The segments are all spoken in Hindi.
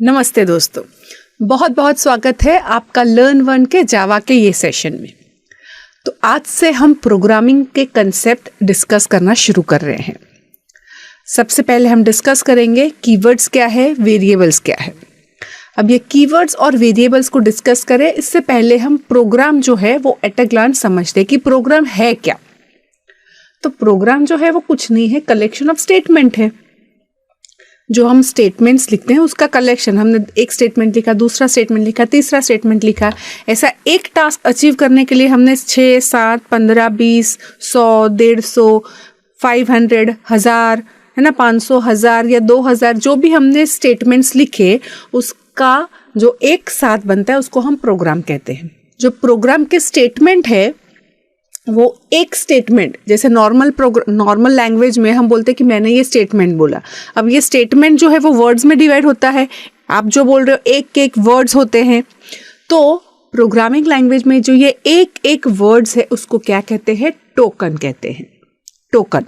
नमस्ते दोस्तों, बहुत बहुत स्वागत है आपका लर्न वन के जावा के ये सेशन में। तो आज से हम प्रोग्रामिंग के कंसेप्ट डिस्कस करना शुरू कर रहे हैं। सबसे पहले हम डिस्कस करेंगे कीवर्ड्स क्या है, वेरिएबल्स क्या है। अब ये कीवर्ड्स और वेरिएबल्स को डिस्कस करें इससे पहले हम प्रोग्राम जो है वो एट अ ग्लांस समझते हैं कि प्रोग्राम है क्या। तो प्रोग्राम जो है वो कुछ नहीं है, कलेक्शन ऑफ स्टेटमेंट है। जो हम स्टेटमेंट्स लिखते हैं उसका कलेक्शन, हमने एक स्टेटमेंट लिखा, दूसरा स्टेटमेंट लिखा, तीसरा स्टेटमेंट लिखा, ऐसा एक टास्क अचीव करने के लिए हमने 6, 7, 15, 20, 100, 150, 500, 1000 है ना, 500, 1000 या 2000 जो भी हमने स्टेटमेंट्स लिखे उसका जो एक साथ बनता है उसको हम प्रोग्राम कहते हैं। जो प्रोग्राम के स्टेटमेंट है वो एक स्टेटमेंट, जैसे नॉर्मल लैंग्वेज में हम बोलते हैं कि मैंने ये स्टेटमेंट बोला। अब ये स्टेटमेंट जो है वो वर्ड्स में डिवाइड होता है, आप जो बोल रहे हो एक एक वर्ड्स होते हैं। तो प्रोग्रामिंग लैंग्वेज में जो ये एक एक वर्ड्स है उसको क्या कहते हैं, टोकन कहते हैं। टोकन,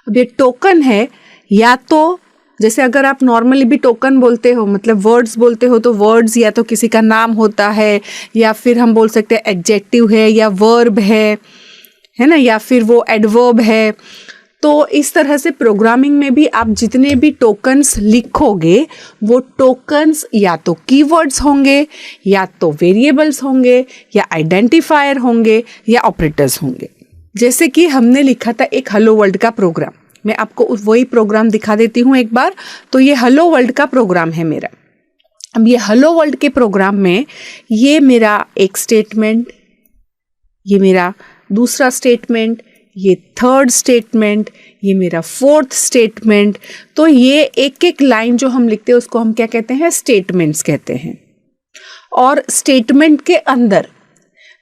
अब ये टोकन है, या तो जैसे अगर आप नॉर्मली भी टोकन बोलते हो, मतलब वर्ड्स बोलते हो, तो वर्ड्स या तो किसी का नाम होता है, या फिर हम बोल सकते हैं एडजेक्टिव है, या वर्ब है ना, या फिर वो एडवर्ब है। तो इस तरह से प्रोग्रामिंग में भी आप जितने भी टोकन्स लिखोगे वो टोकन्स या तो कीवर्ड्स होंगे, या तो वेरिएबल्स होंगे, या आइडेंटिफायर होंगे, या ऑपरेटर्स होंगे। जैसे कि हमने लिखा था एक हेलो वर्ल्ड का प्रोग्राम, मैं आपको वही प्रोग्राम दिखा देती हूँ एक बार। तो ये हेलो वर्ल्ड का प्रोग्राम है मेरा। अब ये हेलो वर्ल्ड के प्रोग्राम में ये मेरा एक स्टेटमेंट, ये मेरा दूसरा स्टेटमेंट, ये थर्ड स्टेटमेंट, ये मेरा फोर्थ स्टेटमेंट। तो ये एक एक लाइन जो हम लिखते हैं उसको हम क्या कहते हैं, स्टेटमेंट्स कहते हैं। और स्टेटमेंट के अंदर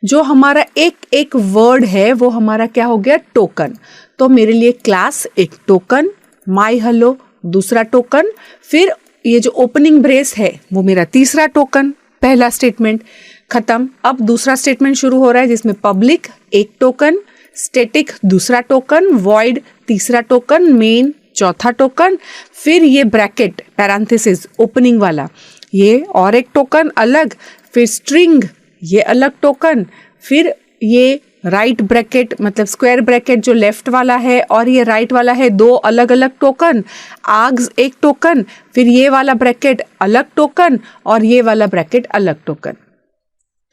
जो हमारा एक एक वर्ड है वो हमारा क्या हो गया, टोकन। तो मेरे लिए क्लास एक टोकन, माई हेलो दूसरा टोकन, फिर ये जो ओपनिंग ब्रेस है वो मेरा तीसरा टोकन, पहला स्टेटमेंट खत्म। अब दूसरा स्टेटमेंट शुरू हो रहा है जिसमें पब्लिक एक टोकन, स्टैटिक दूसरा टोकन, वॉइड तीसरा टोकन, मेन चौथा टोकन, फिर ये ब्रैकेट पैरेंथेसिस ओपनिंग वाला ये और एक टोकन अलग, फिर स्ट्रिंग ये अलग टोकन, फिर ये राइट ब्रैकेट मतलब स्क्वायर ब्रैकेट जो लेफ्ट वाला है और ये राइट वाला है, दो अलग अलग टोकन, आर्ग्स एक टोकन, फिर ये वाला ब्रैकेट अलग टोकन और ये वाला ब्रैकेट अलग टोकन।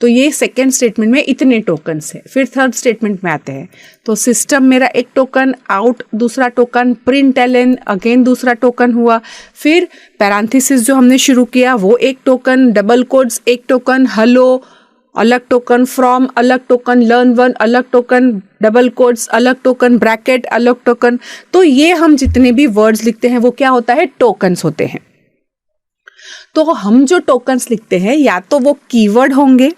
तो ये सेकेंड स्टेटमेंट में इतने टोकन्स है। फिर थर्ड स्टेटमेंट में आते हैं तो सिस्टम मेरा एक टोकन, आउट दूसरा टोकन, प्रिंट एलन अगेन दूसरा टोकन हुआ, फिर पैरेंथेसिस जो हमने शुरू किया वो एक टोकन, डबल कोट्स एक टोकन, हेलो अलग टोकन, फ्रॉम अलग टोकन, लर्न वन अलग टोकन, डबल कोट्स अलग टोकन, ब्रैकेट अलग टोकन। तो ये हम जितने भी वर्ड्स लिखते हैं वो क्या होता है, टोकन्स होते हैं। तो हम जो टोकन्स लिखते हैं या तो वो कीवर्ड होंगे,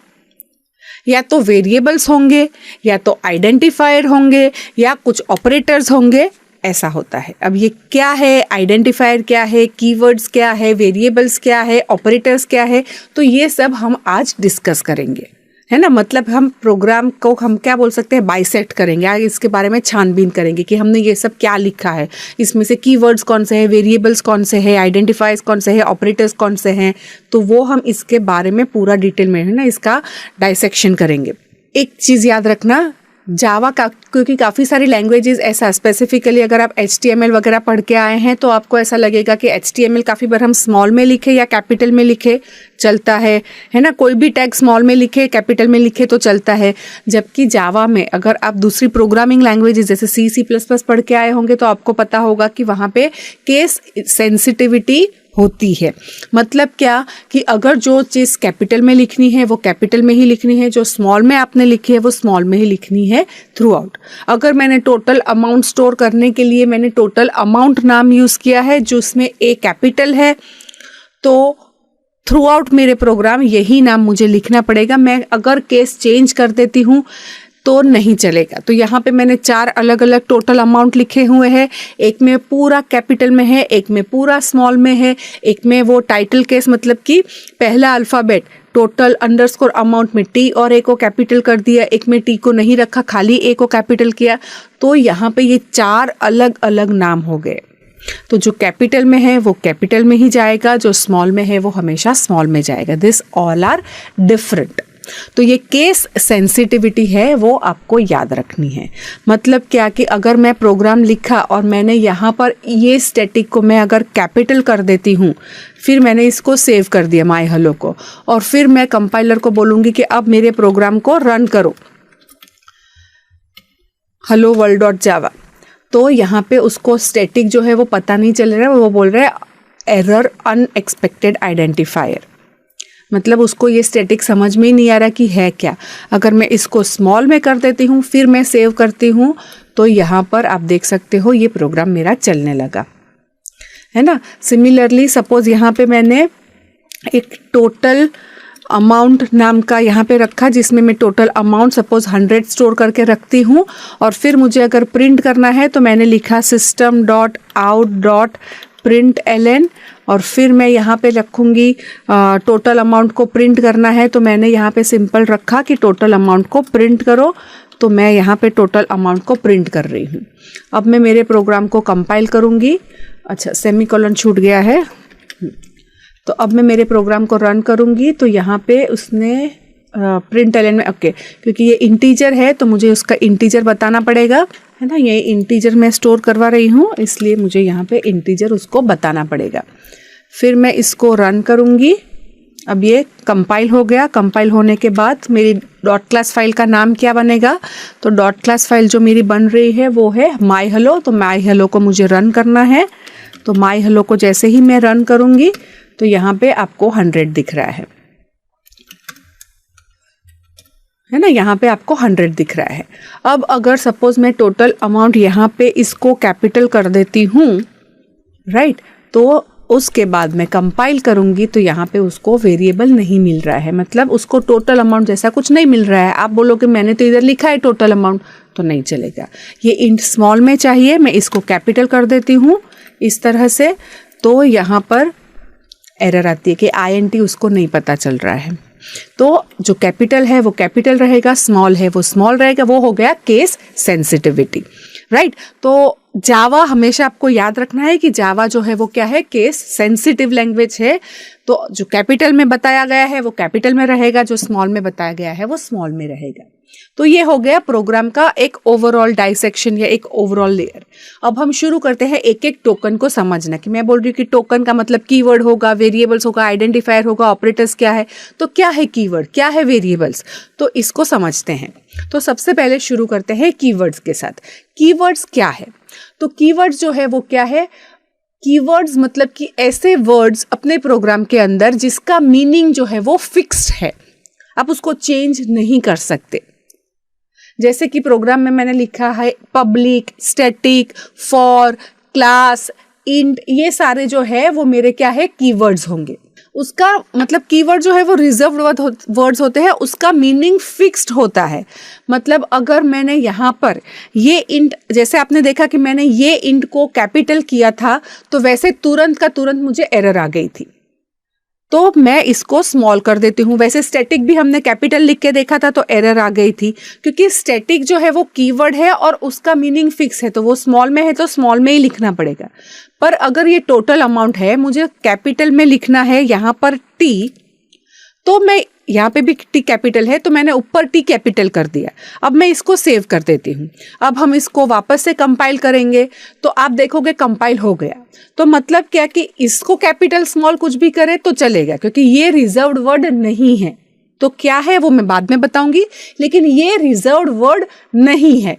या तो वेरिएबल्स होंगे, या तो आइडेंटिफायर होंगे, या कुछ ऑपरेटर्स होंगे, ऐसा होता है। अब ये क्या है, आइडेंटिफायर क्या है, कीवर्ड्स क्या है, वेरिएबल्स क्या है, ऑपरेटर्स क्या है, तो ये सब हम आज डिस्कस करेंगे, है ना। मतलब हम प्रोग्राम को हम क्या बोल सकते हैं, बाइसेक्ट करेंगे, आगे इसके बारे में छानबीन करेंगे कि हमने ये सब क्या लिखा है, इसमें से कीवर्ड्स कौन से हैं, वेरिएबल्स कौन से हैं, आइडेंटिफायर्स कौन से हैं, ऑपरेटर्स कौन से हैं। तो वो हम इसके बारे में पूरा डिटेल में है ना इसका डाइसेक्शन करेंगे। एक चीज़ याद रखना, जावा का क्योंकि काफ़ी सारी लैंग्वेजेस ऐसा, स्पेसिफिकली अगर आप HTML वगैरह पढ़ के आए हैं तो आपको ऐसा लगेगा कि HTML काफ़ी बार हम स्मॉल में लिखे या कैपिटल में लिखे चलता है ना। कोई भी टैग स्मॉल में लिखे कैपिटल में लिखे तो चलता है। जबकि जावा में अगर आप दूसरी प्रोग्रामिंग लैंग्वेजेस जैसे C++ पढ़ के आए होंगे तो आपको पता होगा कि वहाँ पे केस सेंसिटिविटी होती है। मतलब क्या कि अगर जो चीज़ कैपिटल में लिखनी है वो कैपिटल में ही लिखनी है, जो स्मॉल में आपने लिखी है वो स्मॉल में ही लिखनी है थ्रू आउट। अगर मैंने टोटल अमाउंट स्टोर करने के लिए मैंने टोटल अमाउंट नाम यूज़ किया है जो उसमें ए कैपिटल है, तो थ्रू आउट मेरे प्रोग्राम यही नाम मुझे लिखना पड़ेगा। मैं अगर केस चेंज कर देती हूँ तो नहीं चलेगा। तो यहाँ पे मैंने 4 अलग अलग टोटल अमाउंट लिखे हुए हैं, एक में पूरा कैपिटल में है, एक में पूरा स्मॉल में है, एक में वो टाइटल केस मतलब कि पहला अल्फ़ाबेट टोटल अंडरस्कोर अमाउंट में टी और ए को कैपिटल कर दिया, एक में टी को नहीं रखा, खाली ए को कैपिटल किया। तो यहाँ पे ये 4 अलग अलग नाम हो गए। तो जो कैपिटल में है वो कैपिटल में ही जाएगा, जो स्मॉल में है वो हमेशा स्मॉल में जाएगा। This all are different. तो ये केस सेंसिटिविटी है, वो आपको याद रखनी है। मतलब क्या कि अगर मैं प्रोग्राम लिखा और मैंने यहाँ पर ये स्टैटिक को मैं अगर कैपिटल कर देती हूँ, फिर मैंने इसको सेव कर दिया माई हेलो को, और फिर मैं कंपाइलर को बोलूँगी कि अब मेरे प्रोग्राम को रन करो hello world.java, तो यहाँ पे उसको स्टैटिक जो है वो पता नहीं चल रहा है, वो बोल रहा है एरर अनएक्सपेक्टेड आइडेंटिफायर। मतलब उसको ये स्टैटिक समझ में ही नहीं आ रहा कि है क्या। अगर मैं इसको स्मॉल में कर देती हूँ फिर मैं सेव करती हूँ, तो यहाँ पर आप देख सकते हो ये प्रोग्राम मेरा चलने लगा, है ना। सिमिलरली सपोज यहाँ पे मैंने एक टोटल अमाउंट नाम का यहाँ पे रखा, जिसमें मैं टोटल अमाउंट सपोज 100 स्टोर करके रखती हूँ, और फिर मुझे अगर प्रिंट करना है तो मैंने लिखा system.out.println, और फिर मैं यहाँ पे रखूँगी टोटल अमाउंट को प्रिंट करना है, तो मैंने यहाँ पे सिंपल रखा कि टोटल अमाउंट को प्रिंट करो, तो मैं यहाँ पे टोटल अमाउंट को प्रिंट कर रही हूँ। अब मैं मेरे प्रोग्राम को कंपाइल करूँगी। अच्छा, सेमीकोलन छूट गया है। तो अब मैं मेरे प्रोग्राम को रन करूँगी, तो यहाँ पे उसने println में ओके, क्योंकि ये इंटीजर है तो मुझे उसका इंटीजर बताना पड़ेगा, है ना। ये इंटीजर मैं स्टोर करवा रही हूँ, इसलिए मुझे यहाँ पे इंटीजर उसको बताना पड़ेगा। फिर मैं इसको रन करूँगी। अब ये कंपाइल हो गया। कंपाइल होने के बाद मेरी डॉट क्लास फाइल का नाम क्या बनेगा, तो डॉट क्लास फाइल जो मेरी बन रही है वो है माई हेलो। तो माई हेलो को मुझे रन करना है, तो माई हेलो को जैसे ही मैं रन करूँगी तो यहाँ पे आपको 100 दिख रहा है ना, यहाँ पे आपको 100 दिख रहा है। अब अगर सपोज मैं टोटल अमाउंट यहाँ पे इसको कैपिटल कर देती हूँ, राइट, तो उसके बाद मैं कंपाइल करूँगी तो यहाँ पे उसको वेरिएबल नहीं मिल रहा है, मतलब उसको टोटल अमाउंट जैसा कुछ नहीं मिल रहा है। आप बोलोगे मैंने तो इधर लिखा है टोटल अमाउंट, तो नहीं चलेगा। ये इंट स्मॉल में चाहिए, मैं इसको कैपिटल कर देती हूँ इस तरह से, तो यहाँ पर एरर आती है कि INT उसको नहीं पता चल रहा है। तो जो कैपिटल है वो कैपिटल रहेगा, स्मॉल है वो स्मॉल रहेगा, वो हो गया केस सेंसिटिविटी, राइट। तो जावा हमेशा आपको याद रखना है कि जावा जो है वो क्या है, केस सेंसिटिव लैंग्वेज है। तो जो कैपिटल में बताया गया है वो कैपिटल में रहेगा, जो स्मॉल में बताया गया है वो स्मॉल में रहेगा। तो ये हो गया प्रोग्राम का एक ओवरऑल डाइसेक्शन या एक ओवरऑल लेयर। अब हम शुरू करते हैं एक एक टोकन को समझना, कि मैं बोल रही हूँ कि टोकन का मतलब कीवर्ड होगा, वेरिएबल्स होगा, आइडेंटिफायर होगा, ऑपरेटर्स क्या है। तो क्या है कीवर्ड, क्या है वेरिएबल्स, तो इसको समझते हैं। तो सबसे पहले शुरू करते हैं कीवर्ड्स के साथ। कीवर्ड्स क्या है, तो कीवर्ड्स जो है वो क्या है, कीवर्ड्स मतलब कि ऐसे वर्ड्स अपने प्रोग्राम के अंदर जिसका मीनिंग जो है वो फिक्स्ड है, आप उसको चेंज नहीं कर सकते। जैसे कि प्रोग्राम में मैंने लिखा है public, static, for, class, int, ये सारे जो है वो मेरे क्या है, कीवर्ड्स होंगे। उसका मतलब कीवर्ड जो है वो रिजर्व्ड वर्ड्स होते हैं, उसका मीनिंग फिक्स्ड होता है। मतलब अगर मैंने यहाँ पर ये इंट, जैसे आपने देखा कि मैंने ये इंट को कैपिटल किया था, तो वैसे तुरंत का तुरंत मुझे एरर आ गई थी, तो मैं इसको स्मॉल कर देती हूँ। वैसे स्टैटिक भी हमने कैपिटल लिख के देखा था तो एरर आ गई थी, क्योंकि स्टैटिक जो है वो कीवर्ड है और उसका मीनिंग फिक्स है, तो वो स्मॉल में है तो स्मॉल में ही लिखना पड़ेगा। पर अगर ये टोटल अमाउंट है, मुझे कैपिटल में लिखना है यहाँ पर टी, तो मैं यहाँ पे भी टी कैपिटल है तो मैंने ऊपर टी कैपिटल कर दिया। अब मैं इसको सेव कर देती हूँ। अब हम इसको वापस से कंपाइल करेंगे तो आप देखोगे कंपाइल हो गया। तो मतलब क्या कि इसको कैपिटल स्मॉल कुछ भी करे तो चलेगा, क्योंकि ये रिजर्व्ड वर्ड नहीं है। तो क्या है वो मैं बाद में बताऊंगी, लेकिन ये रिजर्व्ड वर्ड नहीं है,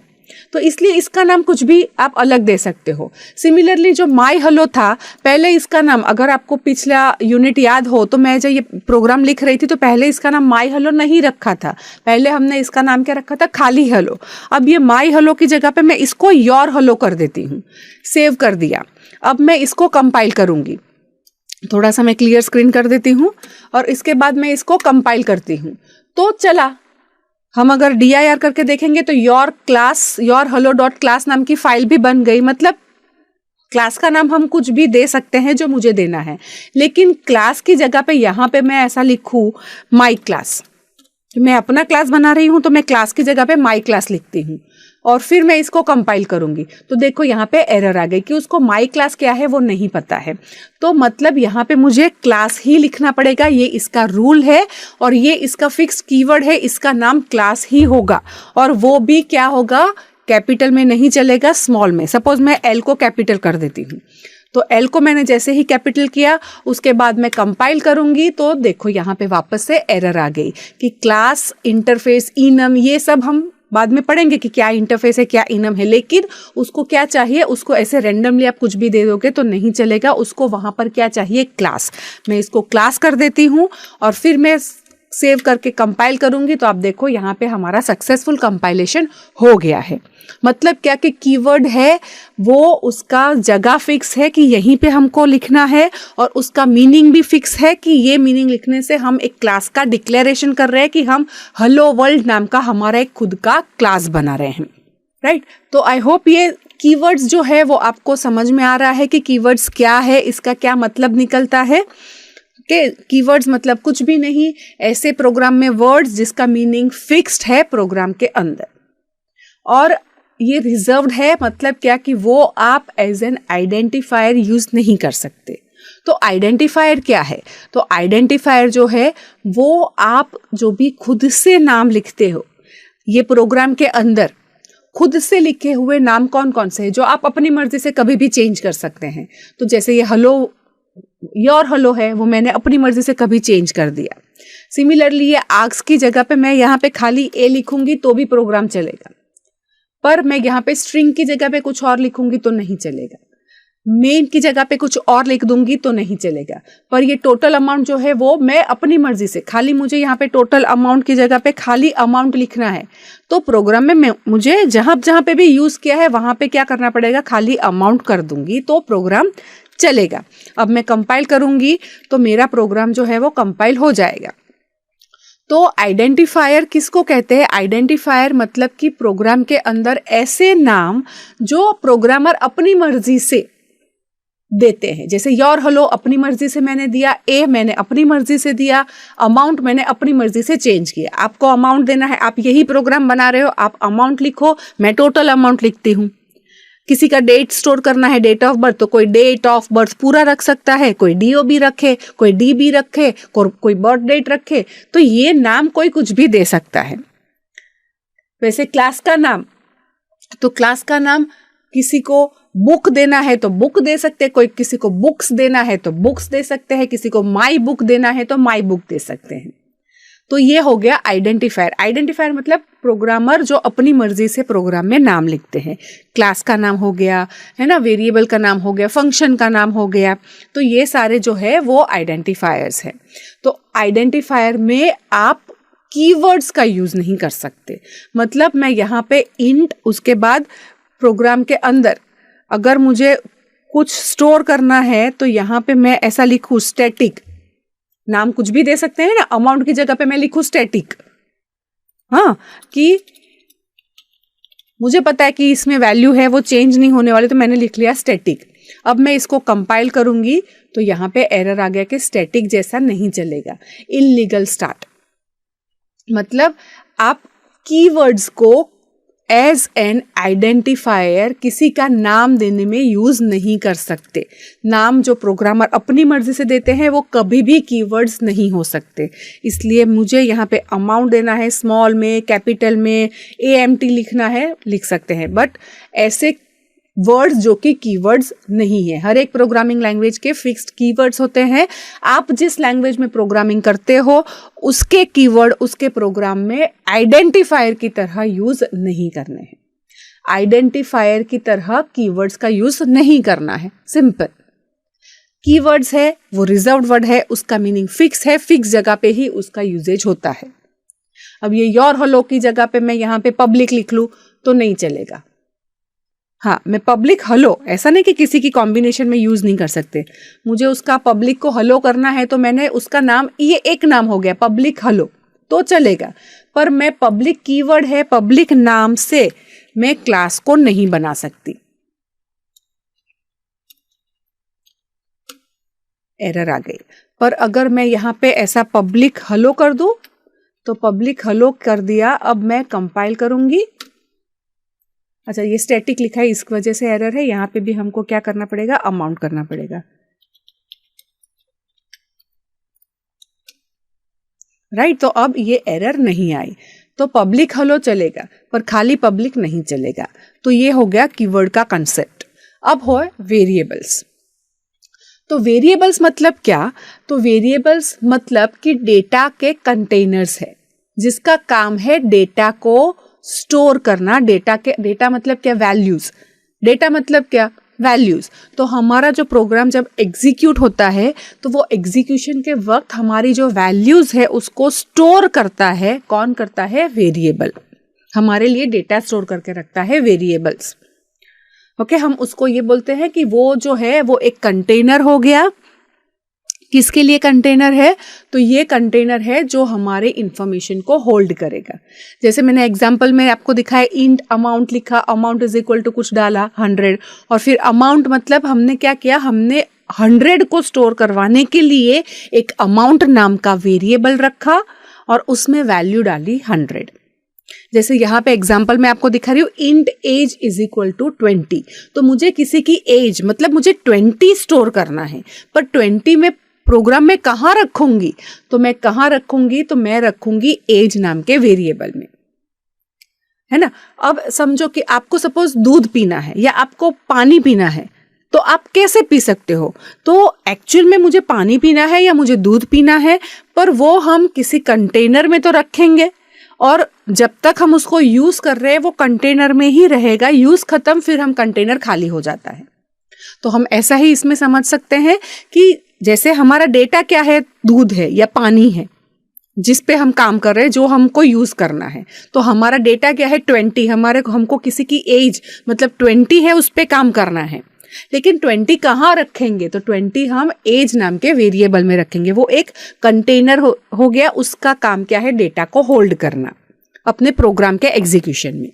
तो इसलिए इसका नाम कुछ भी आप अलग दे सकते हो। सिमिलरली जो माई हेलो था, पहले इसका नाम, अगर आपको पिछला यूनिट याद हो तो मैं जब ये प्रोग्राम लिख रही थी तो पहले इसका नाम माई हेलो नहीं रखा था, पहले हमने इसका नाम क्या रखा था, खाली हेलो। अब ये माई हेलो की जगह पे मैं इसको योर हेलो कर देती हूँ, सेव कर दिया। अब मैं इसको कंपाइल करूँगी, थोड़ा सा मैं क्लियर स्क्रीन कर देती हूँ और इसके बाद मैं इसको कंपाइल करती हूँ तो चला। हम अगर dir करके देखेंगे तो योर हेलो डॉट क्लास नाम की फाइल भी बन गई। मतलब क्लास का नाम हम कुछ भी दे सकते हैं जो मुझे देना है, लेकिन क्लास की जगह पे यहाँ पे मैं ऐसा लिखूँ माई क्लास, मैं अपना क्लास बना रही हूँ तो मैं क्लास की जगह पे माई क्लास लिखती हूँ। और फिर मैं इसको कंपाइल करूंगी तो देखो यहाँ पे एरर आ गई कि उसको माई क्लास क्या है वो नहीं पता है। तो मतलब यहाँ पे मुझे क्लास ही लिखना पड़ेगा, ये इसका रूल है और ये इसका फिक्स कीवर्ड है, इसका नाम क्लास ही होगा और वो भी क्या होगा, कैपिटल में नहीं चलेगा, स्मॉल में। सपोज मैं एल को कैपिटल कर देती हूँ तो एल को मैंने जैसे ही कैपिटल किया उसके बाद मैं कंपाइल करूंगी तो देखो यहाँ पे वापस से एरर आ गई कि क्लास, इंटरफेस, इनम, ये सब हम बाद में पढ़ेंगे कि क्या इंटरफेस है क्या इनम है, लेकिन उसको क्या चाहिए, उसको ऐसे रैंडमली आप कुछ भी दे दोगे तो नहीं चलेगा, उसको वहां पर क्या चाहिए, क्लास। मैं इसको क्लास कर देती हूँ और फिर मैं सेव करके कंपाइल करूंगी तो आप देखो यहाँ पे हमारा सक्सेसफुल कंपाइलेशन हो गया है। मतलब क्या कि कीवर्ड है वो उसका जगह फिक्स है कि यहीं पे हमको लिखना है और उसका मीनिंग भी फिक्स है कि ये मीनिंग लिखने से हम एक क्लास का डिक्लेरेशन कर रहे हैं कि हम हेलो वर्ल्ड नाम का हमारा एक खुद का क्लास बना रहे हैं, राइट। तो आई होप ये कीवर्ड्स जो है वो आपको समझ में आ रहा है कि कीवर्ड्स क्या है, इसका क्या मतलब निकलता है। कि कीवर्ड्स मतलब कुछ भी नहीं, ऐसे प्रोग्राम में वर्ड्स जिसका मीनिंग फिक्स्ड है प्रोग्राम के अंदर, और ये रिजर्व्ड है। मतलब क्या कि वो आप एज एन आइडेंटिफायर यूज नहीं कर सकते। तो आइडेंटिफायर क्या है, तो आइडेंटिफायर जो है वो आप जो भी खुद से नाम लिखते हो ये प्रोग्राम के अंदर, खुद से लिखे हुए नाम कौन कौन से हैं जो आप अपनी मर्जी से कभी भी चेंज कर सकते हैं। तो जैसे ये हेलो, योर हेलो है वो मैंने अपनी मर्जी से कभी चेंज कर दिया। सिमिलरली ये आस्क की जगह पे मैं यहाँ पे खाली ए लिखूंगी तो भी प्रोग्राम चलेगा, पर मैं यहाँ पे स्ट्रिंग की जगह पे कुछ और लिखूंगी तो नहीं चलेगा, मेन की जगह पे कुछ और लिख दूंगी तो नहीं चलेगा। पर ये टोटल अमाउंट जो है वो मैं अपनी मर्जी से, खाली मुझे यहाँ पे टोटल अमाउंट की जगह पे खाली अमाउंट लिखना है तो प्रोग्राम में मुझे जहां पे भी यूज किया है वहां पे क्या करना पड़ेगा, खाली अमाउंट कर दूंगी तो प्रोग्राम चलेगा। अब मैं कंपाइल करूंगी तो मेरा प्रोग्राम जो है वो कंपाइल हो जाएगा। तो आइडेंटिफायर किसको कहते हैं, आइडेंटिफायर मतलब कि प्रोग्राम के अंदर ऐसे नाम जो प्रोग्रामर अपनी मर्जी से देते हैं। जैसे योर हेलो अपनी मर्जी से मैंने दिया, ए मैंने अपनी मर्जी से दिया, अमाउंट मैंने अपनी मर्जी से चेंज किया। आपको अमाउंट देना है, आप यही प्रोग्राम बना रहे हो, आप अमाउंट लिखो, मैं टोटल अमाउंट लिखती हूँ। किसी का डेट स्टोर करना है, डेट ऑफ बर्थ, तो कोई डेट ऑफ बर्थ पूरा रख सकता है, कोई DOB रखे, कोई DB रखे, कोई बर्थ डेट रखे। तो ये नाम कोई कुछ भी दे सकता है। वैसे क्लास का नाम, तो क्लास का नाम किसी को बुक देना है तो बुक दे सकते हैं, कोई किसी को बुक्स देना है तो बुक्स दे सकते हैं, किसी को माई बुक देना है तो माई बुक दे सकते हैं। तो ये हो गया आइडेंटिफायर। आइडेंटिफायर मतलब प्रोग्रामर जो अपनी मर्जी से प्रोग्राम में नाम लिखते हैं। क्लास का नाम हो गया है ना, वेरिएबल का नाम हो गया, फंक्शन का नाम हो गया, तो ये सारे जो है वो आइडेंटिफायर्स हैं। तो आइडेंटिफायर में आप कीवर्ड्स का यूज नहीं कर सकते। मतलब मैं यहाँ पे इंट, उसके बाद प्रोग्राम के अंदर अगर मुझे कुछ स्टोर करना है तो यहाँ पे मैं ऐसा लिखूं स्टैटिक, नाम कुछ भी दे सकते हैं ना, अमाउंट की जगह पे मैं लिखूं स्टैटिक, हाँ, कि मुझे पता है कि इसमें वैल्यू है वो चेंज नहीं होने वाली, तो मैंने लिख लिया स्टैटिक। अब मैं इसको कंपाइल करूंगी तो यहाँ पे एरर आ गया कि स्टैटिक जैसा नहीं चलेगा, इल्लीगल स्टार्ट। मतलब आप कीवर्ड्स को एज एन आइडेंटिफायर किसी का नाम देने में यूज नहीं कर सकते। नाम जो प्रोग्रामर अपनी मर्जी से देते हैं वो कभी भी कीवर्ड्स नहीं हो सकते। इसलिए मुझे यहाँ पे अमाउंट देना है, स्मॉल में, कैपिटल में, AMT लिखना है, लिख सकते हैं, बट ऐसे वर्ड्स जो कि कीवर्ड्स नहीं है। हर एक प्रोग्रामिंग लैंग्वेज के फिक्स्ड कीवर्ड्स होते हैं। आप जिस लैंग्वेज में प्रोग्रामिंग करते हो उसके कीवर्ड उसके प्रोग्राम में आइडेंटिफायर की तरह यूज नहीं करने हैं। आइडेंटिफायर की तरह कीवर्ड्स का यूज नहीं करना है, सिंपल। कीवर्ड्स है वो रिजर्व्ड वर्ड है, उसका मीनिंग फिक्स है, फिक्स जगह पे ही उसका यूजेज होता है। अब ये योर हेलो की जगह पे मैं यहाँ पे पब्लिक लिख लूं तो नहीं चलेगा। हाँ, मैं पब्लिक हेलो, ऐसा नहीं कि किसी की कॉम्बिनेशन में यूज नहीं कर सकते। मुझे उसका पब्लिक को हेलो करना है तो मैंने उसका नाम, ये एक नाम हो गया पब्लिक हेलो, तो चलेगा। पर मैं पब्लिक कीवर्ड है, पब्लिक नाम से मैं क्लास को नहीं बना सकती। एरर आ गई। पर अगर मैं यहाँ पे ऐसा पब्लिक हेलो कर दूं तो पब्लिक हेलो कर दिया। अब मैं कंपाइल करूंगी अच्छा, ये स्टैटिक लिखा है, इस वजह से एरर है। यहाँ पे भी हमको क्या करना पड़ेगा, अमाउंट करना पड़ेगा, राइट। तो अब ये एरर नहीं आई, तो पब्लिक हेलो चलेगा पर खाली पब्लिक नहीं चलेगा। तो ये हो गया कीवर्ड का कंसेप्ट। अब हो वेरिएबल्स। तो वेरिएबल्स मतलब क्या? तो वेरिएबल्स मतलब कि डेटा के कंटेनर्स है, जिसका काम है डेटा को स्टोर करना। डेटा मतलब क्या? वैल्यूज। डेटा मतलब क्या? वैल्यूज। तो हमारा जो प्रोग्राम जब एग्जीक्यूट होता है तो वो एग्जीक्यूशन के वक्त हमारी जो वैल्यूज है उसको स्टोर करता है। कौन करता है? वेरिएबल। हमारे लिए डेटा स्टोर करके रखता है वेरिएबल्स। ओके, हम उसको ये बोलते हैं कि वो जो है वो एक कंटेनर हो गया। किसके लिए कंटेनर है? तो ये कंटेनर है जो हमारे इंफॉर्मेशन को होल्ड करेगा। जैसे मैंने एग्जांपल में आपको दिखाया, इंट अमाउंट लिखा, अमाउंट इज इक्वल टू कुछ डाला 100, और फिर अमाउंट मतलब हमने क्या किया, हमने 100 को स्टोर करवाने के लिए एक अमाउंट नाम का वेरिएबल रखा और उसमें वैल्यू डाली 100। जैसे यहाँ पे एग्जाम्पल मैं आपको दिखा रही हूँ, int age is equal to 20। तो मुझे किसी की एज मतलब मुझे 20 स्टोर करना है, पर 20 में प्रोग्राम में कहाँ रखूंगी? तो मैं कहाँ रखूंगी? तो मैं रखूंगी एज नाम के वेरिएबल में, है ना। अब समझो कि आपको सपोज दूध पीना है या आपको पानी पीना है, तो आप कैसे पी सकते हो? तो एक्चुअल में मुझे पानी पीना है या मुझे दूध पीना है, पर वो हम किसी कंटेनर में तो रखेंगे, और जब तक हम उसको यूज कर रहे हैं वो कंटेनर में ही रहेगा। यूज खत्म, फिर हम कंटेनर खाली हो जाता है। तो हम ऐसा ही इसमें समझ सकते हैं कि जैसे हमारा डेटा क्या है, दूध है या पानी है जिस पे हम काम कर रहे हैं, जो हमको यूज करना है। तो हमारा डेटा क्या है, 20। हमको किसी की एज मतलब 20 है, उस पे काम करना है। लेकिन 20 कहाँ रखेंगे? तो 20 हम एज नाम के वेरिएबल में रखेंगे। वो एक कंटेनर हो गया। उसका काम क्या है? डेटा को होल्ड करना अपने प्रोग्राम के एग्जीक्यूशन में।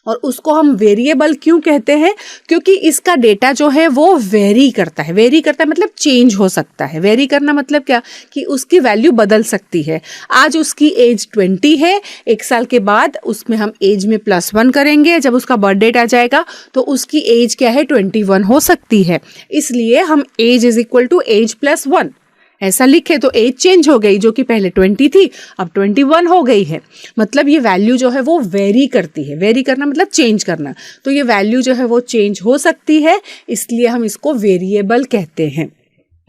और उसको हम वेरिएबल क्यों कहते हैं? क्योंकि इसका डेटा जो है वो वेरी करता है। वेरी करता है मतलब चेंज हो सकता है। वेरी करना मतलब क्या? कि उसकी वैल्यू बदल सकती है। आज उसकी एज 20 है, 1 साल के बाद उसमें हम एज में +1 करेंगे। जब उसका बर्थ डेट आ जाएगा तो उसकी एज क्या है, 21 हो सकती है। इसलिए हम age is equal to age +1 ऐसा लिखे तो एज चेंज हो गई, जो कि पहले 20 थी अब 21 हो गई है। मतलब ये वैल्यू जो है वो वेरी करती है। वेरी करना मतलब चेंज करना। तो ये वैल्यू जो है वो चेंज हो सकती है, इसलिए हम इसको वेरिएबल कहते हैं।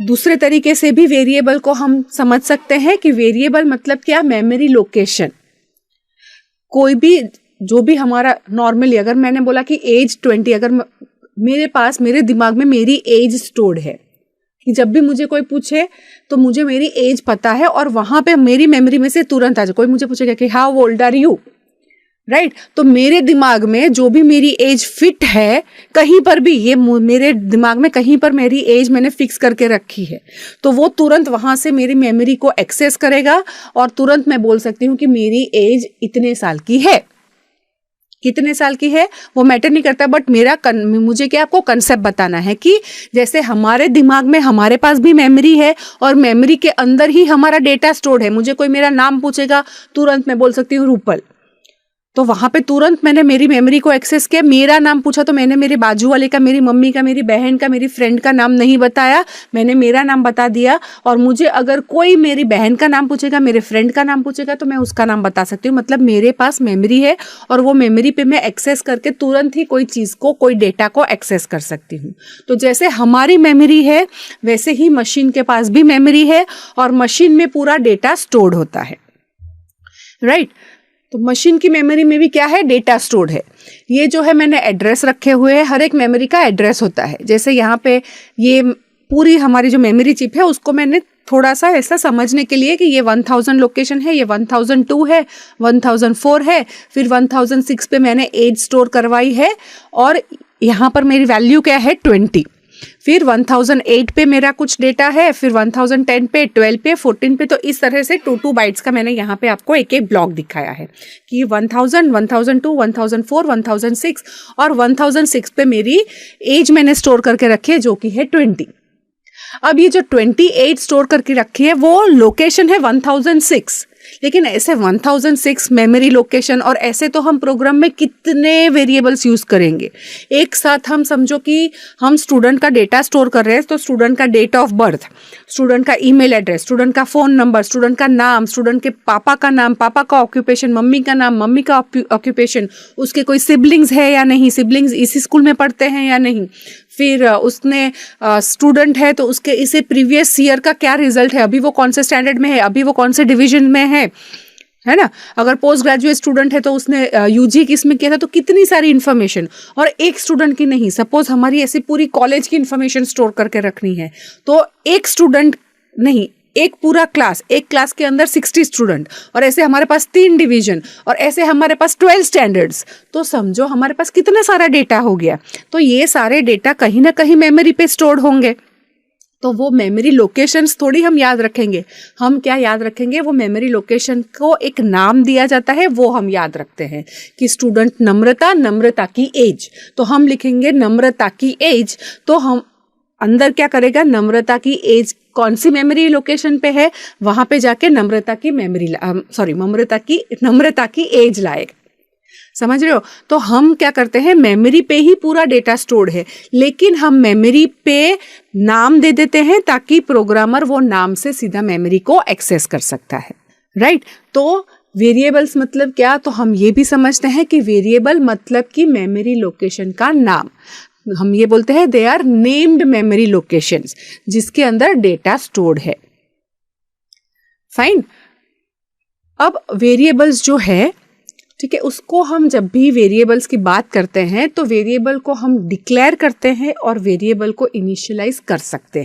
दूसरे तरीके से भी वेरिएबल को हम समझ सकते हैं कि वेरिएबल मतलब क्या? Memory location. कोई भी जो भी हमारा नॉर्मली, अगर मैंने बोला कि एज 20, अगर मेरे पास मेरे दिमाग में मेरी एज स्टोर्ड है कि जब भी मुझे कोई पूछे तो मुझे मेरी एज पता है और वहां पे मेरी मेमोरी में से तुरंत आ जाए। कोई मुझे पूछेगा कि how old are you, right? तो मेरे दिमाग में जो भी मेरी एज फिट है, कहीं पर भी ये मेरे दिमाग में कहीं पर मेरी एज मैंने फिक्स करके रखी है, तो वो तुरंत वहां से मेरी मेमोरी को एक्सेस करेगा और तुरंत मैं बोल सकती हूँ कि मेरी एज इतने साल की है। कितने साल की है वो मैटर नहीं करता, बट मुझे क्या आपको कंसेप्ट बताना है कि जैसे हमारे दिमाग में हमारे पास भी मेमोरी है और मेमोरी के अंदर ही हमारा डेटा स्टोर्ड है। मुझे कोई मेरा नाम पूछेगा, तुरंत मैं बोल सकती हूँ रूपल, तो वहां पे तुरंत मैंने मेरी मेमोरी को एक्सेस किया। मेरा नाम पूछा तो मैंने मेरे बाजू वाले का, मेरी मम्मी का, मेरी बहन का, मेरी फ्रेंड का नाम नहीं बताया, मैंने मेरा नाम बता दिया। और मुझे अगर कोई मेरी बहन का नाम पूछेगा, मेरे फ्रेंड का नाम पूछेगा, तो मैं उसका नाम बता सकती हूँ। मतलब मेरे पास मेमोरी है और वो मेमोरी पे मैं एक्सेस करके तुरंत ही कोई चीज को, कोई डेटा को एक्सेस कर सकती हूँ। तो जैसे हमारी मेमोरी है वैसे ही मशीन के पास भी मेमोरी है और मशीन में पूरा डेटा स्टोर्ड होता है, राइट? तो मशीन की मेमोरी में भी क्या है? डेटा स्टोर्ड है। ये जो है मैंने एड्रेस रखे हुए हैं, हर एक मेमोरी का एड्रेस होता है। जैसे यहाँ पे ये पूरी हमारी जो मेमोरी चिप है उसको मैंने थोड़ा सा ऐसा समझने के लिए कि ये 1000 लोकेशन है, ये 1002 है, 1004 है, फिर 1006 पे मैंने एज स्टोर करवाई है और यहाँ पर मेरी वैल्यू क्या है? 20। फिर 1008 पे मेरा कुछ डेटा है, फिर 1010 पे, 12 पे, 14 पे। तो इस तरह से 2 बाइट्स का मैंने यहाँ पे आपको एक ब्लॉक दिखाया है कि 1000, 1002, 1004, 1006 और 1006 पे मेरी एज मैंने स्टोर करके रखी है जो कि है 20। अब ये जो 28 स्टोर करके रखी है वो लोकेशन है 1006, लेकिन ऐसे 1006 मेमोरी लोकेशन और ऐसे तो हम प्रोग्राम में कितने वेरिएबल्स यूज़ करेंगे। एक साथ हम समझो कि हम स्टूडेंट का डेटा स्टोर कर रहे हैं, तो स्टूडेंट का डेट ऑफ बर्थ, स्टूडेंट का ईमेल एड्रेस, स्टूडेंट का फ़ोन नंबर, स्टूडेंट का नाम, स्टूडेंट के पापा का नाम, पापा का ऑक्यूपेशन, मम्मी का नाम, मम्मी का ऑक्यूपेशन, उसके कोई सिबलिंग्स है या नहीं, सिबलिंग्स इसी स्कूल में पढ़ते हैं या नहीं, फिर उसने स्टूडेंट है तो उसके इसे प्रीवियस ईयर का क्या रिजल्ट है, अभी वो कौन से स्टैंडर्ड में है, अभी वो कौन से डिवीजन में है ना। अगर पोस्ट ग्रेजुएट स्टूडेंट है तो उसने यूजी किस में किया था, तो कितनी सारी इन्फॉर्मेशन। और एक स्टूडेंट की नहीं, सपोज हमारी ऐसी पूरी कॉलेज की इन्फॉर्मेशन स्टोर करके रखनी है, तो एक स्टूडेंट नहीं, एक पूरा क्लास, एक क्लास के अंदर 60 स्टूडेंट, और ऐसे हमारे पास 3 डिवीजन, और ऐसे हमारे पास 12 स्टैंडर्ड्स, तो समझो हमारे पास कितना सारा डेटा हो गया। तो ये सारे डेटा कहीं ना कहीं मेमोरी पे स्टोर्ड होंगे, तो वो मेमोरी लोकेशंस थोड़ी हम याद रखेंगे। हम क्या याद रखेंगे, वो मेमोरी लोकेशन को एक नाम दिया जाता है, वो हम याद रखते हैं कि स्टूडेंट नम्रता, नम्रता की एज, तो हम लिखेंगे नम्रता की एज। तो हम अंदर क्या करेगा, नम्रता की एज कौन सी मेमोरी लोकेशन पे है, वहां पे जाके नम्रता की एज लाएगा। समझ रहे हो। तो हम क्या करते हैं, मेमोरी पे ही पूरा डेटा स्टोर्ड है, लेकिन हम मेमोरी पे नाम दे देते हैं ताकि प्रोग्रामर वो नाम से सीधा मेमोरी को एक्सेस कर सकता है, राइट। तो वेरिएबल्स मतलब क्या, तो हम ये भी समझते हैं कि वेरिएबल मतलब कि मेमोरी लोकेशन का नाम। हम ये बोलते हैं they are named memory locations, जिसके अंदर डेटा स्टोर्ड है। फाइन। अब वेरिएबल्स जो है, ठीक है, उसको हम जब भी वेरिएबल्स की बात करते हैं तो वेरिएबल को हम डिक्लेयर करते हैं और वेरिएबल को इनिशियलाइज कर सकते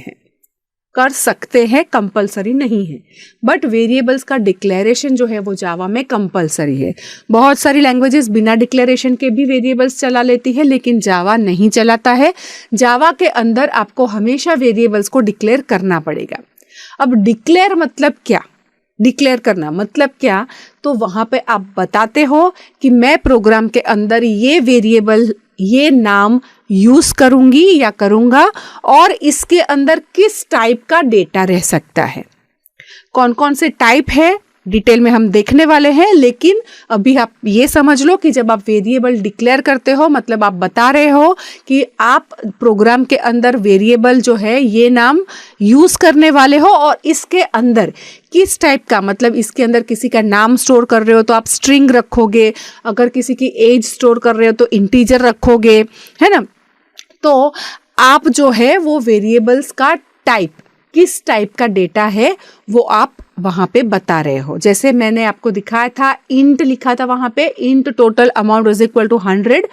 हैं, कंपलसरी नहीं है। बट वेरिएबल्स का डिक्लेरेशन जो है वो जावा में कंपलसरी है। बहुत सारी लैंग्वेजेस बिना डिक्लेरेशन के भी वेरिएबल्स चला लेती है, लेकिन जावा नहीं चलाता है। जावा के अंदर आपको हमेशा वेरिएबल्स को डिक्लेयर करना पड़ेगा। अब डिक्लेयर मतलब क्या, डिक्लेयर करना मतलब क्या, तो वहां पे आप बताते हो कि मैं प्रोग्राम के अंदर ये वेरिएबल, ये नाम यूज करूंगी या करूंगा, और इसके अंदर किस टाइप का डेटा रह सकता है, कौन कौन से टाइप है, डिटेल में हम देखने वाले हैं। लेकिन अभी आप ये समझ लो कि जब आप वेरिएबल डिक्लेयर करते हो, मतलब आप बता रहे हो कि आप प्रोग्राम के अंदर वेरिएबल जो है ये नाम यूज करने वाले हो, और इसके अंदर किस टाइप का, मतलब इसके अंदर किसी का नाम स्टोर कर रहे हो तो आप स्ट्रिंग रखोगे, अगर किसी की एज स्टोर कर रहे हो तो इंटीजर रखोगे, है ना। तो आप जो है वो वेरिएबल्स का टाइप, किस टाइप का डेटा है वो आप वहां पे बता रहे हो। जैसे मैंने आपको दिखाया था, इंट लिखा था वहां पे, int total amount is equal to 100,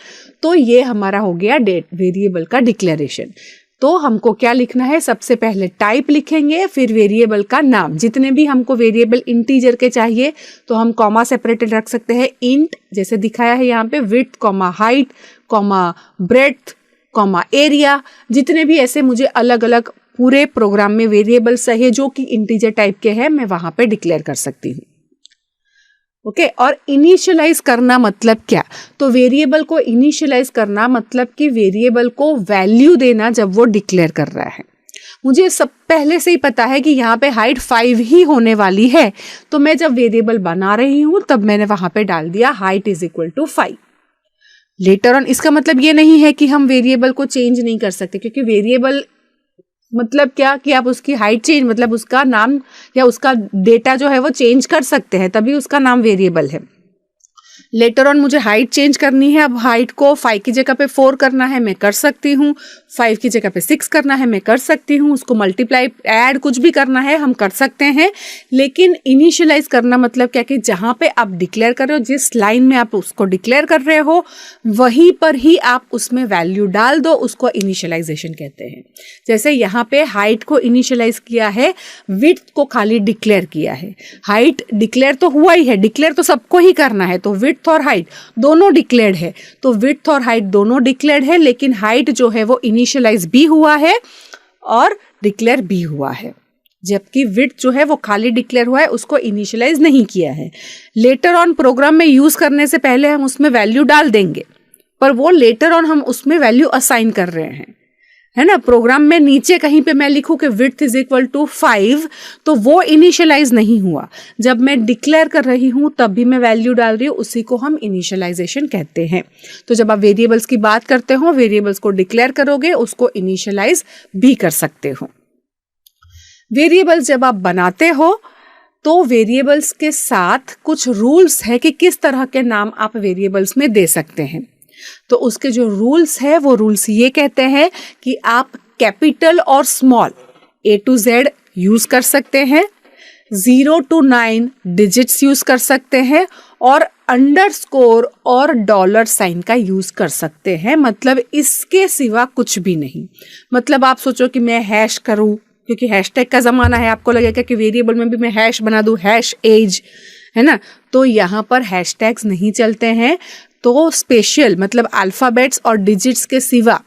तो ये हमारा हो गया वेरिएबल का डिक्लेरेशन। तो हमको क्या लिखना है, सबसे पहले टाइप लिखेंगे, फिर वेरिएबल का नाम। जितने भी हमको वेरिएबल इंटीजर के चाहिए तो हम कॉमा सेपरेटेड रख सकते हैं। इंट जैसे दिखाया है यहाँ पे, width comma height comma breadth comma area, जितने भी ऐसे मुझे अलग अलग पूरे प्रोग्राम में वेरिएबल्स चाहिए जो कि इंटीजर टाइप के हैं, मैं वहां पे डिक्लेयर कर सकती हूँ। ओके। और इनिशियलाइज करना मतलब क्या, तो वेरिएबल को इनिशियलाइज करना मतलब कि वेरिएबल को वैल्यू देना जब वो डिक्लेयर कर रहा है। मुझे सब पहले से ही पता है कि यहाँ पे हाइट 5 ही होने वाली है, तो मैं जब वेरिएबल बना रही हूँ तब मैंने वहां पे डाल दिया height is equal to 5। Later on इसका मतलब ये नहीं है कि हम वेरिएबल को चेंज नहीं कर सकते, क्योंकि वेरिएबल मतलब क्या कि आप उसकी हाइट चेंज, मतलब उसका नाम या उसका डेटा जो है वो चेंज कर सकते हैं, तभी उसका नाम वेरिएबल है। लेटर ऑन मुझे हाइट चेंज करनी है, अब हाइट को 5 की जगह पे 4 करना है, मैं कर सकती हूँ। 5 की जगह पे 6 करना है, मैं कर सकती हूँ। उसको मल्टीप्लाई, ऐड, कुछ भी करना है हम कर सकते हैं। लेकिन इनिशियलाइज करना मतलब क्या कि जहाँ पे आप डिक्लेयर कर रहे हो, जिस लाइन में आप उसको डिक्लेयर कर रहे हो, वहीं पर ही आप उसमें वैल्यू डाल दो, उसको इनिशियलाइजेशन कहते हैं। जैसे यहाँ पे हाइट को इनिशियलाइज किया है, विड्थ को खाली डिक्लेयर किया है। हाइट डिक्लेयर तो हुआ ही है, डिक्लेयर तो सबको ही करना है, तो विड्थ और हाइट दोनों डिक्लेयर्ड है, तो विड्थ और हाइट दोनों डिक्लेयर्ड है, लेकिन हाइट जो है वो इनिशियलाइज भी हुआ है और डिक्लेयर भी हुआ है, जबकि विड्थ जो है वो खाली डिक्लेयर हुआ है, उसको इनिशियलाइज नहीं किया है। लेटर ऑन प्रोग्राम में यूज करने से पहले हम उसमें वैल्यू डाल देंगे, पर वो लेटर ऑन हम उसमें वैल्यू असाइन कर रहे हैं, है ना। प्रोग्राम में नीचे कहीं पे मैं लिखूं कि विड्थ इज इक्वल टू 5, तो वो इनिशियलाइज नहीं हुआ। जब मैं डिक्लेयर कर रही हूं तब भी मैं वैल्यू डाल रही हूं, उसी को हम इनिशियलाइजेशन कहते हैं। तो जब आप वेरिएबल्स की बात करते हो, वेरिएबल्स को डिक्लेयर करोगे, उसको इनिशियलाइज भी कर सकते हो। वेरिएबल्स जब आप बनाते हो तो वेरिएबल्स के साथ कुछ रूल्स है कि किस तरह के नाम आप वेरिएबल्स में दे सकते हैं। तो उसके जो रूल्स है वो रूल्स ये कहते हैं कि आप कैपिटल और small A to Z use कर सकते हैं, 0 to 9 डिजिट्स यूज कर सकते हैं, और अंडरस्कोर और डॉलर साइन का यूज कर सकते हैं। मतलब इसके सिवा कुछ भी नहीं। मतलब आप सोचो कि मैं हैश करूं, क्योंकि हैशटैग का जमाना है, आपको लगेगा कि वेरिएबल में भी मैं हैश बना दूं, हैश एज, है ना। तो यहाँ पर हैशटैग्स नहीं चलते हैं। तो स्पेशल मतलब अल्फाबेट्स और डिजिट्स के सिवा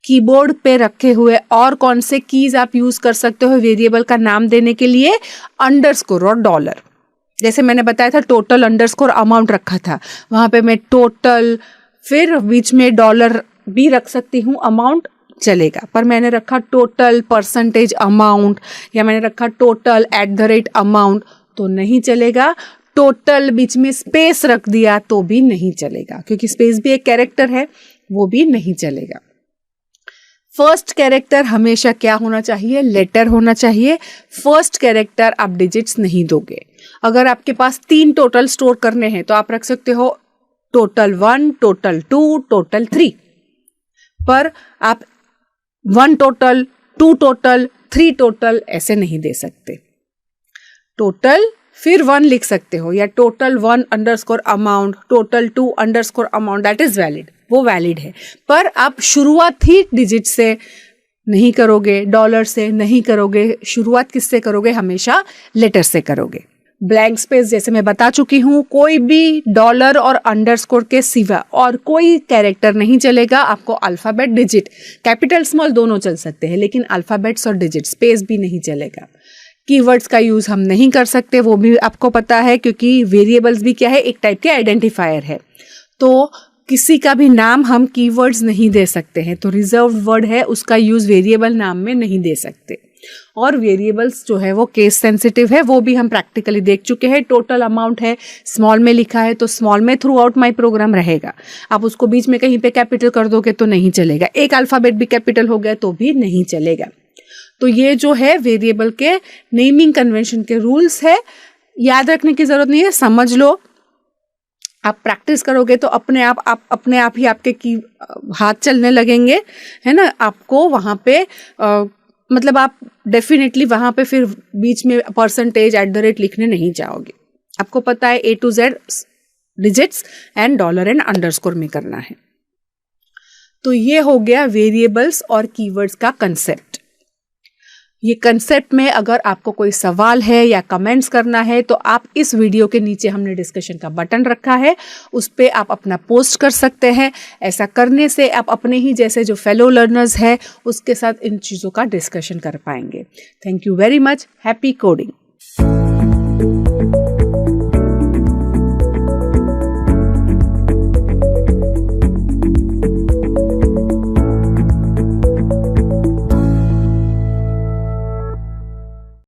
कीबोर्ड पे रखे हुए और कौन से कीज आप यूज कर सकते हो वेरिएबल का नाम देने के लिए? अंडरस्कोर और डॉलर। जैसे मैंने बताया था टोटल अंडरस्कोर अमाउंट रखा था, वहां पे मैं टोटल, फिर बीच में डॉलर भी रख सकती हूँ, अमाउंट चलेगा। पर मैंने रखा टोटल परसेंटेज अमाउंट, या मैंने रखा टोटल @ अमाउंट, तो नहीं चलेगा। टोटल बीच में स्पेस रख दिया तो भी नहीं चलेगा, क्योंकि स्पेस भी एक कैरेक्टर है, वो भी नहीं चलेगा। फर्स्ट कैरेक्टर हमेशा क्या होना चाहिए? लेटर होना चाहिए। फर्स्ट कैरेक्टर आप डिजिट्स नहीं दोगे। अगर आपके पास 3 टोटल स्टोर करने हैं तो आप रख सकते हो टोटल 1, टोटल 2, टोटल 3, पर आप 1 टोटल, 2 टोटल, 3 टोटल ऐसे नहीं दे सकते। टोटल फिर 1 लिख सकते हो, या total 1 underscore amount, total 2 underscore amount, that is valid, वो वैलिड है। पर आप शुरुआत ही डिजिट से नहीं करोगे, डॉलर से नहीं करोगे, शुरुआत किससे करोगे? हमेशा लेटर से करोगे। ब्लैंक स्पेस जैसे मैं बता चुकी हूं, कोई भी डॉलर और अंडरस्कोर के सिवा और कोई कैरेक्टर नहीं चलेगा। आपको अल्फाबेट, डिजिट, कैपिटल स्मॉल दोनों चल सकते हैं, लेकिन अल्फाबेट्स और डिजिट, स्पेस भी नहीं चलेगा। कीवर्ड्स का यूज हम नहीं कर सकते, वो भी आपको पता है, क्योंकि वेरिएबल्स भी क्या है? एक टाइप के आइडेंटिफायर है। तो किसी का भी नाम हम कीवर्ड्स नहीं दे सकते हैं, तो रिजर्व्ड वर्ड है, उसका यूज वेरिएबल नाम में नहीं दे सकते। और वेरिएबल्स जो है वो केस सेंसिटिव है, वो भी हम प्रैक्टिकली देख चुके हैं। टोटल अमाउंट है, स्मॉल में लिखा है, तो स्मॉल में थ्रू आउट माई प्रोग्राम रहेगा। आप उसको बीच में कहीं पे कैपिटल कर दोगे तो नहीं चलेगा। एक अल्फाबेट भी कैपिटल हो गया तो भी नहीं चलेगा। तो ये जो है वेरिएबल के नेमिंग कन्वेंशन के रूल्स है, याद रखने की जरूरत नहीं है, समझ लो। आप प्रैक्टिस करोगे तो अपने आप ही आपके की हाथ चलने लगेंगे, है ना। आपको वहां पे मतलब आप डेफिनेटली वहां पे फिर बीच में परसेंटेज @ लिखने नहीं चाहोगे। आपको पता है A to Z digits and dollar and underscore में करना है। तो ये हो गया वेरिएबल्स और कीवर्ड्स का कंसेप्ट। ये कंसेप्ट में अगर आपको कोई सवाल है या कमेंट्स करना है तो आप इस वीडियो के नीचे हमने डिस्कशन का बटन रखा है, उस पे आप अपना पोस्ट कर सकते हैं। ऐसा करने से आप अपने ही जैसे जो फेलो लर्नर्स है उसके साथ इन चीज़ों का डिस्कशन कर पाएंगे। Thank you very much. Happy coding.